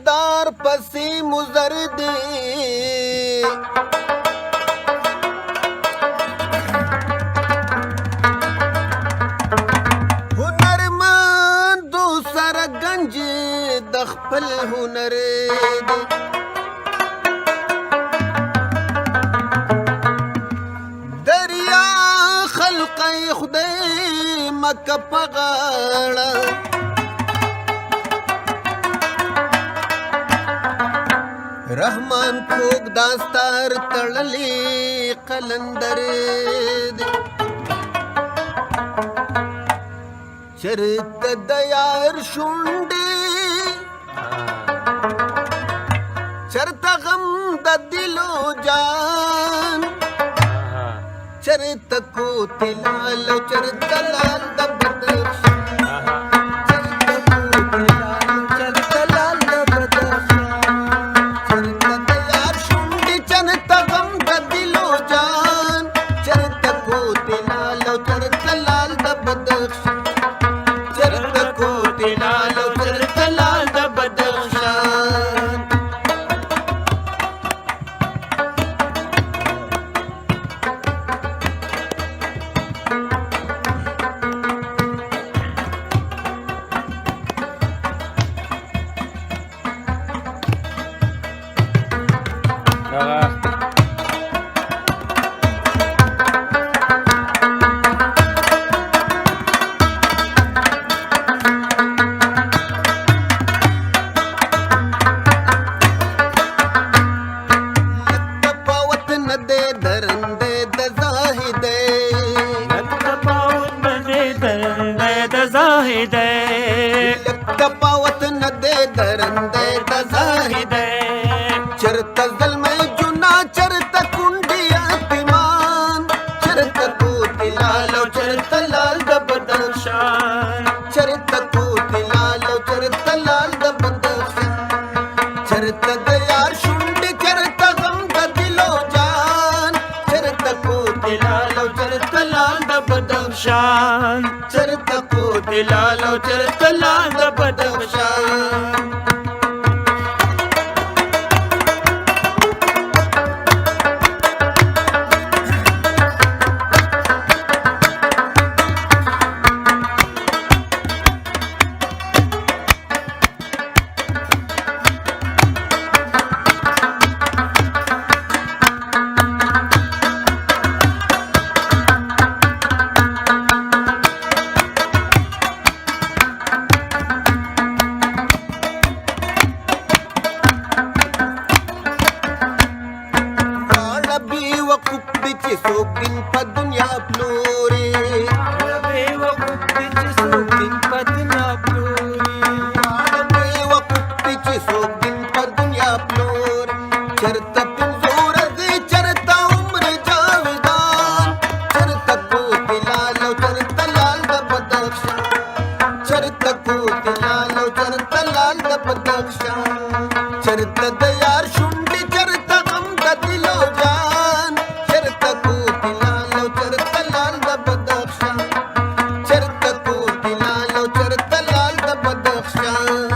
دار پسې مزر دی هنرمندو سره گنج د خپل هنر دی دریا خلقی خدای مکه په غاړه رحمان کوک داستار تړلی قلندر دی چرته د یار شونډې چرته غم د دلو جان چرته کوتي لال چرته لال د بدخشان تپاوت نه دې درندې د زاهدې چرته ظلمې جنا چرته کونډي یتیمان چرته کوتي لال چرته لال د بدخشان چرته کوتي لال چرته لال د بدخشان چرته د یار شونډې چرته غم د دلو جان چرته کوتي لال چرته لال د بدخشان چرته کوتي لال چرته لال د بدخشان سوکین په دنیا پلوري بے وقوف چې سوکین په دنیا پلوري بے وقوف چې سوکین په دنیا پلوري چرته پنځور دې چرته عمر جاودان چرته کوتي لال چرته لال د بدخشان چرته کوتي لال چرته لال د بدخشان چرته د یار شونډې چرته غم د دلو جان چرته کوتي لال چرته لال د بدخشان چرته کوتي لال چرته لال د بدخشان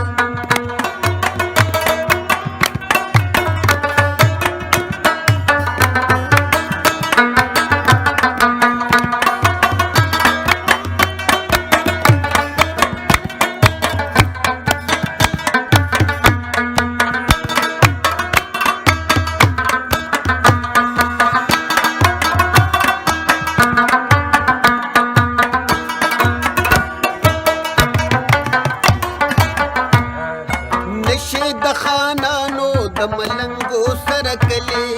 نشي د خانانو د ملنګو سره کلی